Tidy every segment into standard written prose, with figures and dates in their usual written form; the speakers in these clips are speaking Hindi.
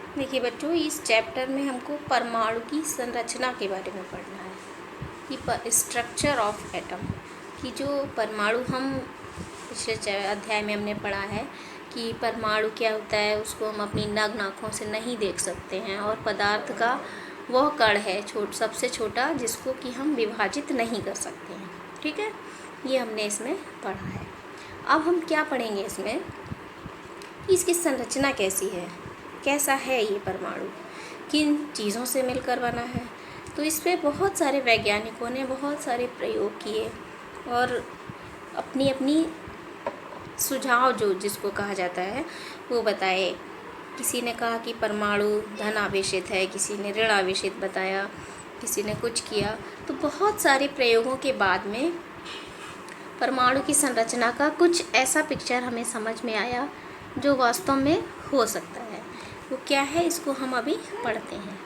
देखिए बच्चों, इस चैप्टर में हमको परमाणु की संरचना के बारे में पढ़ना है कि स्ट्रक्चर ऑफ एटम कि जो परमाणु हम पिछले अध्याय में हमने पढ़ा है कि परमाणु क्या होता है, उसको हम अपनी नग्न आँखों से नहीं देख सकते हैं और पदार्थ का वह कण है सबसे छोटा जिसको कि हम विभाजित नहीं कर सकते हैं। ठीक है, ये हमने इसमें पढ़ा है। अब हम क्या पढ़ेंगे इसमें कि इसकी संरचना कैसी है, कैसा है ये परमाणु, किन चीज़ों से मिलकर बना है। तो इस पर बहुत सारे वैज्ञानिकों ने बहुत सारे प्रयोग किए और अपनी अपनी सुझाव जो जिसको कहा जाता है वो बताए। किसी ने कहा कि परमाणु धन आवेशित है, किसी ने ऋण आवेशित बताया, किसी ने कुछ किया। तो बहुत सारे प्रयोगों के बाद में परमाणु की संरचना का कुछ ऐसा पिक्चर हमें समझ में आया जो वास्तव में हो सकता है। वो क्या है, इसको हम अभी पढ़ते हैं।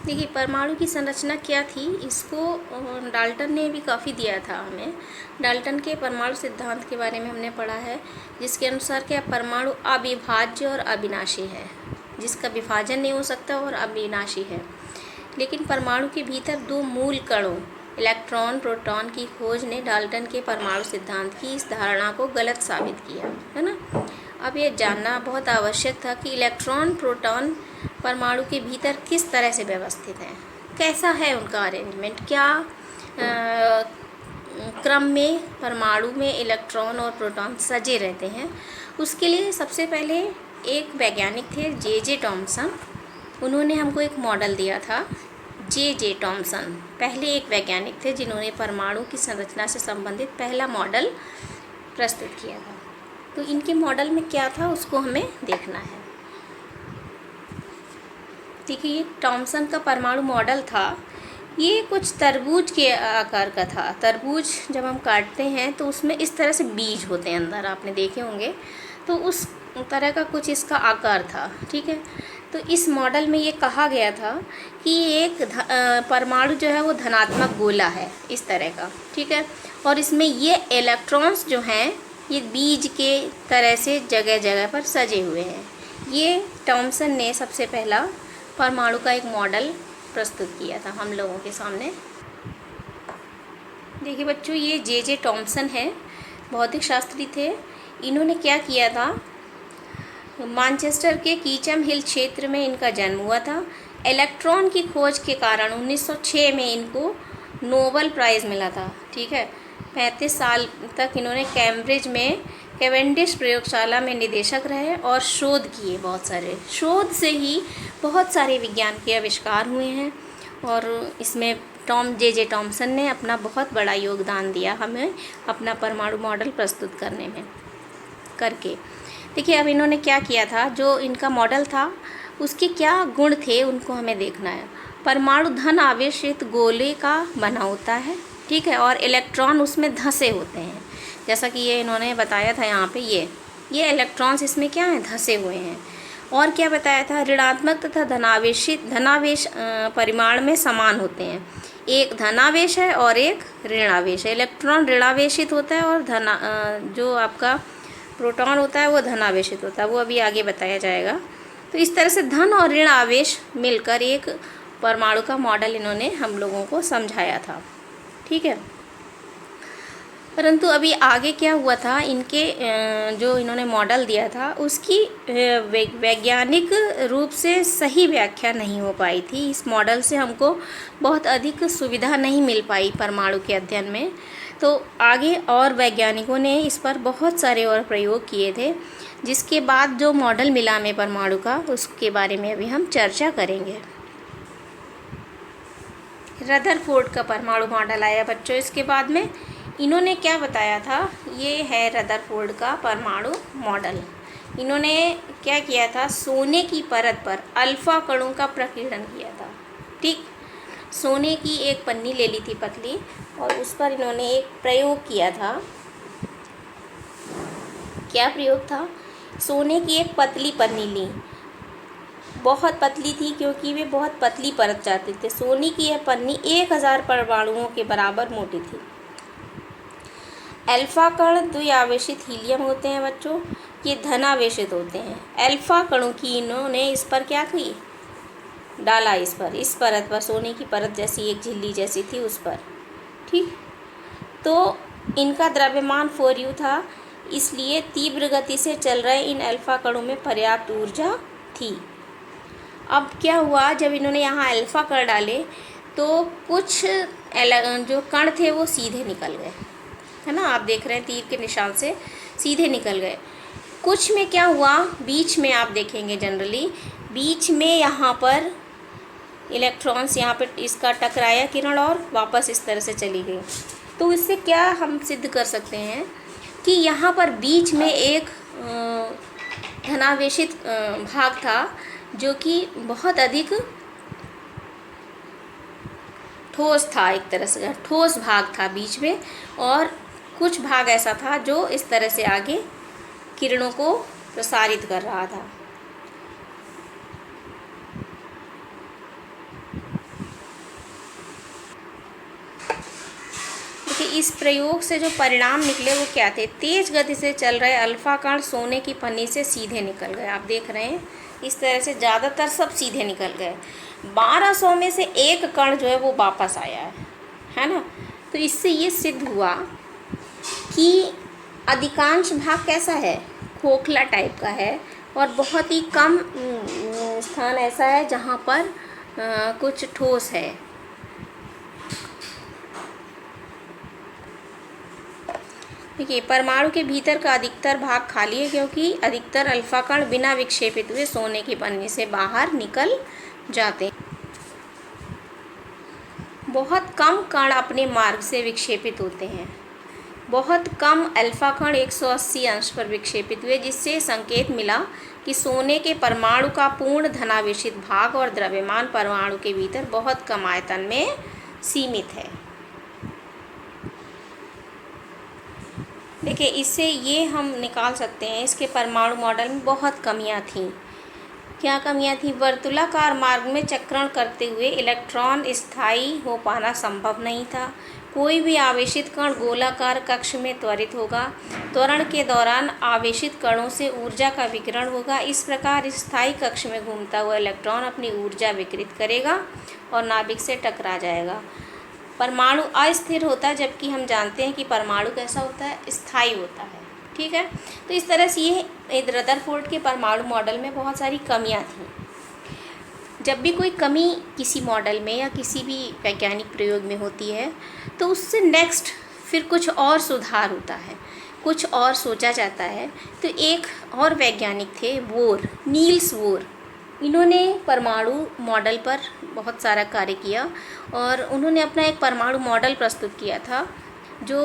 देखिए, परमाणु की संरचना क्या थी, इसको डाल्टन ने भी काफ़ी दिया था हमें। डाल्टन के परमाणु सिद्धांत के बारे में हमने पढ़ा है, जिसके अनुसार क्या परमाणु अविभाज्य और अविनाशी है, जिसका विभाजन नहीं हो सकता और अविनाशी है। लेकिन परमाणु के भीतर दो मूल कणों इलेक्ट्रॉन प्रोटॉन की खोज ने डाल्टन के परमाणु सिद्धांत की इस धारणा को गलत साबित किया, है ना। अब ये जानना बहुत आवश्यक था कि इलेक्ट्रॉन प्रोटॉन परमाणु के भीतर किस तरह से व्यवस्थित हैं, कैसा है उनका अरेंजमेंट, क्या क्रम में परमाणु में इलेक्ट्रॉन और प्रोटॉन सजे रहते हैं। उसके लिए सबसे पहले एक वैज्ञानिक थे जे टॉमसन, उन्होंने हमको एक मॉडल दिया था। जे टॉमसन पहले एक वैज्ञानिक थे जिन्होंने परमाणु की संरचना से संबंधित पहला मॉडल प्रस्तुत किया था। तो इनके मॉडल में क्या था उसको हमें देखना है। देखिए, ये टॉमसन का परमाणु मॉडल था, ये कुछ तरबूज के आकार का था। तरबूज जब हम काटते हैं तो उसमें इस तरह से बीज होते हैं अंदर, आपने देखे होंगे। तो उस तरह का कुछ इसका आकार था। ठीक है, तो इस मॉडल में ये कहा गया था कि एक परमाणु जो है वो धनात्मक गोला है इस तरह का। ठीक है, और इसमें ये इलेक्ट्रॉन्स जो हैं ये बीज के तरह से जगह जगह पर सजे हुए हैं। ये टॉमसन ने सबसे पहला परमाणु का एक मॉडल प्रस्तुत किया था हम लोगों के सामने। देखिए बच्चों, ये जे टॉमसन है, भौतिक शास्त्री थे। इन्होंने क्या किया था, मैनचेस्टर के कीचम हिल क्षेत्र में इनका जन्म हुआ था। इलेक्ट्रॉन की खोज के कारण 1906 में इनको नोबेल प्राइज़ मिला था। ठीक है, 35 साल तक इन्होंने कैम्ब्रिज में कैवेंडिश प्रयोगशाला में निदेशक रहे और शोध किए। बहुत सारे शोध से ही बहुत सारे विज्ञान के आविष्कार हुए हैं और इसमें जे टॉमसन ने अपना बहुत बड़ा योगदान दिया हमें अपना परमाणु मॉडल प्रस्तुत करने में करके। देखिए, अब इन्होंने क्या किया था, जो इनका मॉडल था उसके क्या गुण थे उनको हमें देखना है। परमाणु धन आवेशित गोले का बना होता है। ठीक है, और इलेक्ट्रॉन उसमें धंसे होते हैं, जैसा कि ये इन्होंने बताया था यहाँ पे। ये इलेक्ट्रॉन्स इसमें क्या हैं, धंसे हुए हैं। और क्या बताया था, ऋणात्मक तथा धनावेश परिमाण में समान होते हैं। एक धनावेश है और एक ऋणावेश है। इलेक्ट्रॉन ऋणावेशित होता है और जो आपका प्रोटॉन होता है वो धनावेशित होता है, वो अभी आगे बताया जाएगा। तो इस तरह से धन और ऋण आवेश मिलकर एक परमाणु का मॉडल इन्होंने हम लोगों को समझाया था। ठीक है, परंतु अभी आगे क्या हुआ था, इनके जो इन्होंने मॉडल दिया था उसकी वैज्ञानिक रूप से सही व्याख्या नहीं हो पाई थी। इस मॉडल से हमको बहुत अधिक सुविधा नहीं मिल पाई परमाणु के अध्ययन में। तो आगे और वैज्ञानिकों ने इस पर बहुत सारे और प्रयोग किए थे, जिसके बाद जो मॉडल मिला हमें परमाणु का उसके बारे में अभी हम चर्चा करेंगे। रदरफोर्ड का परमाणु मॉडल आया बच्चों। इसके बाद में इन्होंने क्या बताया था, ये है रदरफोर्ड का परमाणु मॉडल। इन्होंने क्या किया था, सोने की परत पर अल्फा कणों का प्रकीर्णन किया था। ठीक, सोने की एक पन्नी ले ली थी पतली और उस पर इन्होंने एक प्रयोग किया था। क्या प्रयोग था, सोने की एक पतली पन्नी ली, बहुत पतली थी क्योंकि वे बहुत पतली परत चाहते थे। सोने की यह पन्नी 1000 परमाणुओं के बराबर मोटी थी। अल्फा कण द्विआवेशित हीलियम होते हैं बच्चों। ये धनावेशित होते हैं। अल्फा कणों की इन्होंने इस पर क्या की, डाला इस परत पर, सोने की परत जैसी एक झिल्ली जैसी थी उस पर, ठीक। तो इनका द्रव्यमान 4u था, इसलिए तीव्र गति से चल रहे इन अल्फा कणों में पर्याप्त ऊर्जा थी। अब क्या हुआ, जब इन्होंने यहाँ अल्फा कण डाले तो कुछ जो कण थे वो सीधे निकल गए, है ना, आप देख रहे हैं तीर के निशान से सीधे निकल गए। कुछ में क्या हुआ, बीच में आप देखेंगे जनरली बीच में यहाँ पर इलेक्ट्रॉन्स यहाँ पे इसका टकराया किरण और वापस इस तरह से चली गई। तो इससे क्या हम सिद्ध कर सकते हैं कि यहाँ पर बीच में एक धनावेशित भाग था जो कि बहुत अधिक ठोस था, एक तरह से ठोस भाग था बीच में, और कुछ भाग ऐसा था जो इस तरह से आगे किरणों को प्रसारित कर रहा था। देखिए इस प्रयोग से जो परिणाम निकले वो क्या थे, तेज गति से चल रहे अल्फा कण सोने की पन्नी से सीधे निकल गए। आप देख रहे हैं इस तरह से ज़्यादातर सब सीधे निकल गए। 1200 में से एक कण जो है वो वापस आया है ना। तो इससे ये सिद्ध हुआ कि अधिकांश भाग कैसा है, खोखला टाइप का है, और बहुत ही कम स्थान ऐसा है जहाँ पर कुछ ठोस है। देखिए परमाणु के भीतर का अधिकतर भाग खाली है क्योंकि अधिकतर अल्फा कण बिना विक्षेपित हुए सोने की पन्नी से बाहर निकल जाते हैं। बहुत कम कण अपने मार्ग से विक्षेपित होते हैं। बहुत कम अल्फा कण 180 अंश पर विक्षेपित हुए, जिससे संकेत मिला कि सोने के परमाणु का पूर्ण धनावेशित भाग और द्रव्यमान परमाणु के भीतर बहुत कम आयतन में सीमित है। देखिए इससे ये हम निकाल सकते हैं, इसके परमाणु मॉडल में बहुत कमियां थीं। क्या कमियां थीं? वर्तुलाकार मार्ग में चक्रण करते हुए इलेक्ट्रॉन स्थायी हो पाना संभव नहीं था। कोई भी आवेशित कण गोलाकार कक्ष में त्वरित होगा। त्वरण के दौरान आवेशित कणों से ऊर्जा का विकिरण होगा। इस प्रकार स्थायी कक्ष में घूमता हुआ इलेक्ट्रॉन अपनी ऊर्जा विकिरित करेगा और नाभिक से टकरा जाएगा। परमाणु अस्थिर होता है, जबकि हम जानते हैं कि परमाणु कैसा होता है, स्थायी होता है। ठीक है, तो इस तरह से ये रदरफोर्ड के परमाणु मॉडल में बहुत सारी कमियां थीं। जब भी कोई कमी किसी मॉडल में या किसी भी वैज्ञानिक प्रयोग में होती है तो उससे नेक्स्ट फिर कुछ और सुधार होता है, कुछ और सोचा जाता है। तो एक और वैज्ञानिक थे बोर, नील्स बोर। इन्होंने परमाणु मॉडल पर बहुत सारा कार्य किया और उन्होंने अपना एक परमाणु मॉडल प्रस्तुत किया था जो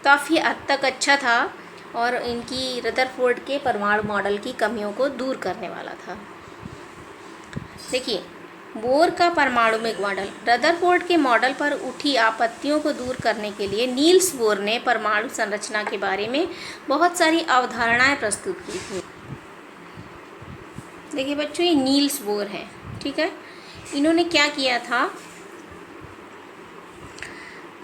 काफ़ी हद तक अच्छा था और इनकी रदरफोर्ड के परमाणु मॉडल की कमियों को दूर करने वाला था। देखिए बोर का परमाणुमिक मॉडल। रदरफोर्ड के मॉडल पर उठी आपत्तियों को दूर करने के लिए नील्स बोर ने परमाणु संरचना के बारे में बहुत सारी अवधारणाएं प्रस्तुत की थी। देखिए बच्चों ये नील्स बोर है, ठीक है। इन्होंने क्या किया था,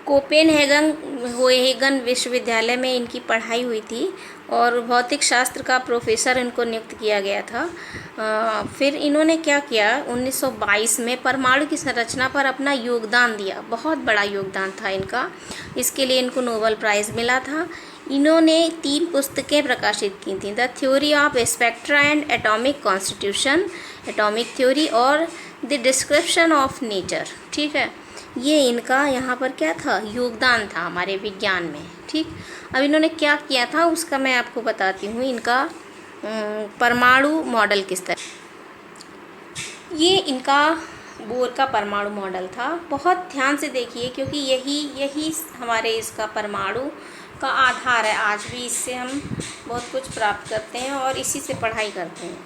कोपेनहेगन विश्वविद्यालय में इनकी पढ़ाई हुई थी और भौतिक शास्त्र का प्रोफेसर इनको नियुक्त किया गया था। फिर इन्होंने क्या किया, 1922 में परमाणु की संरचना पर अपना योगदान दिया। बहुत बड़ा योगदान था इनका, इसके लिए इनको नोबेल प्राइज़ मिला था। इन्होंने 3 पुस्तकें प्रकाशित की थी, the theory of spectra and atomic constitution, atomic theory, और द डिस्क्रिप्शन ऑफ नेचर। ठीक है, ये इनका यहाँ पर क्या था, योगदान था हमारे विज्ञान में। ठीक, अब इन्होंने क्या किया था उसका मैं आपको बताती हूँ। इनका परमाणु मॉडल किस तरह, ये इनका बोर का परमाणु मॉडल था। बहुत ध्यान से देखिए क्योंकि यही हमारे इसका परमाणु का आधार है। आज भी इससे हम बहुत कुछ प्राप्त करते हैं और इसी से पढ़ाई करते हैं।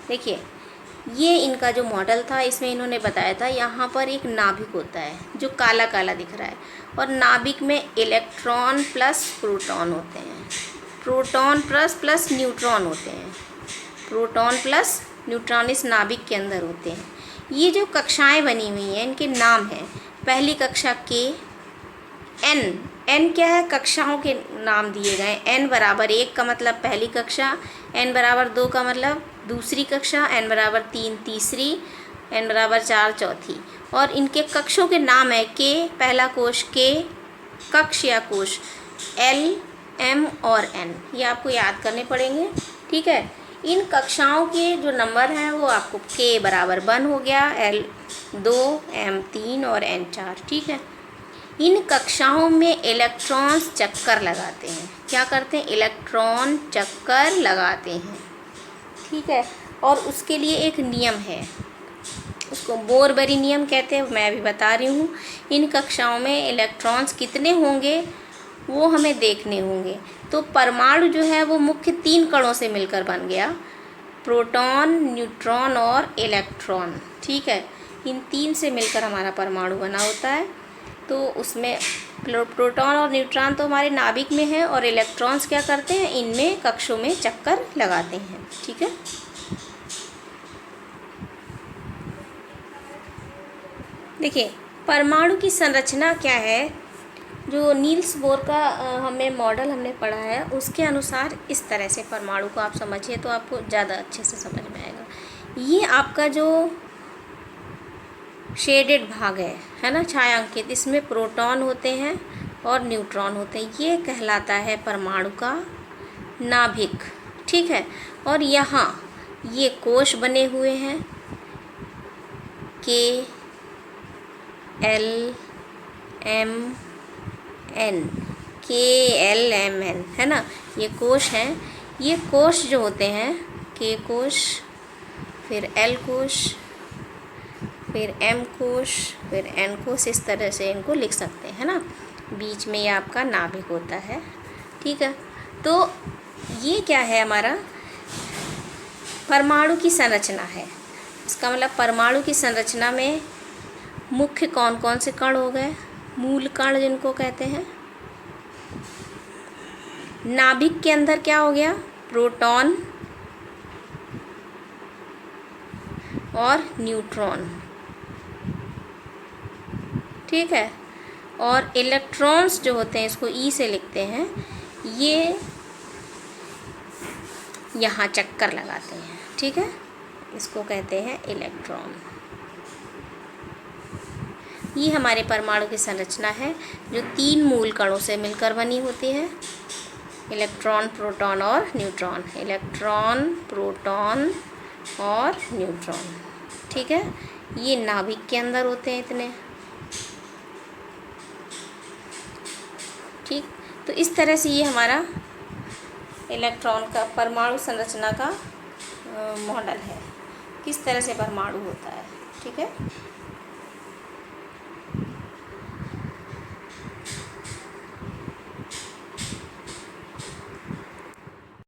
देखिए ये इनका जो मॉडल था, इसमें इन्होंने बताया था यहाँ पर एक नाभिक होता है जो काला काला दिख रहा है, और नाभिक में इलेक्ट्रॉन प्लस प्रोटॉन होते हैं, प्रोटॉन प्लस न्यूट्रॉन होते हैं, प्रोटॉन प्लस न्यूट्रॉन इस नाभिक के अंदर होते हैं। ये जो कक्षाएं बनी हुई हैं इनके नाम हैं, पहली कक्षा के, एन n क्या है, कक्षाओं के नाम दिए गए। n बराबर 1 का मतलब पहली कक्षा, n बराबर 2 का मतलब दूसरी कक्षा, n बराबर 3 तीसरी, n बराबर 4 चौथी। और इनके कक्षों के नाम है k पहला कोश, k कक्ष या कोश, l m और n, ये आपको याद करने पड़ेंगे। ठीक है, इन कक्षाओं के जो नंबर हैं वो आपको k बराबर 1 हो गया, l 2, m 3 और n 4। ठीक है, इन कक्षाओं में इलेक्ट्रॉन्स चक्कर लगाते हैं। क्या करते हैं, इलेक्ट्रॉन चक्कर लगाते हैं। ठीक है, और उसके लिए एक नियम है, उसको बोरबरी नियम कहते हैं, मैं अभी बता रही हूँ। इन कक्षाओं में इलेक्ट्रॉन्स कितने होंगे वो हमें देखने होंगे। तो परमाणु जो है वो मुख्य 3 कणों से मिलकर बन गया, प्रोटॉन, न्यूट्रॉन और इलेक्ट्रॉन। ठीक है, इन 3 से मिलकर हमारा परमाणु बना होता है। तो उसमें प्रोटॉन और न्यूट्रॉन तो हमारे नाभिक में है, और इलेक्ट्रॉन्स क्या करते हैं, इनमें कक्षों में चक्कर लगाते हैं। ठीक है, देखिए परमाणु की संरचना क्या है। जो नील्स बोर का हमें मॉडल हमने पढ़ा है, उसके अनुसार इस तरह से परमाणु को आप समझिए तो आपको ज़्यादा अच्छे से समझ में आएगा। ये आपका जो शेडेड भाग है ना, छायांकित, इसमें प्रोटॉन होते हैं और न्यूट्रॉन होते हैं। ये कहलाता है परमाणु का नाभिक। ठीक है, और यहाँ ये कोश बने हुए हैं, K L M N, K L M N, है ना, ये कोश हैं। ये कोश जो होते हैं, K कोश, फिर L कोश, फिर M कोश, फिर N कोश, इस तरह से इनको लिख सकते हैं, है ना। बीच में ये आपका नाभिक होता है। ठीक है, तो ये क्या है, हमारा परमाणु की संरचना है। इसका मतलब परमाणु की संरचना में मुख्य कौन कौन से कण हो गए, मूल कण जिनको कहते हैं। नाभिक के अंदर क्या हो गया, प्रोटॉन और न्यूट्रॉन। ठीक है, और इलेक्ट्रॉन्स जो होते हैं, इसको ई से लिखते हैं, ये यहाँ चक्कर लगाते हैं। ठीक है, इसको कहते हैं इलेक्ट्रॉन। ये हमारे परमाणु की संरचना है, जो 3 मूल कणों से मिलकर बनी होती है, इलेक्ट्रॉन, प्रोटॉन और न्यूट्रॉन। इलेक्ट्रॉन, प्रोटॉन और न्यूट्रॉन। ठीक है, ये नाभिक के अंदर होते हैं इतने। ठीक, तो इस तरह से ये हमारा इलेक्ट्रॉन का परमाणु संरचना का मॉडल है, किस तरह से परमाणु होता है। ठीक है।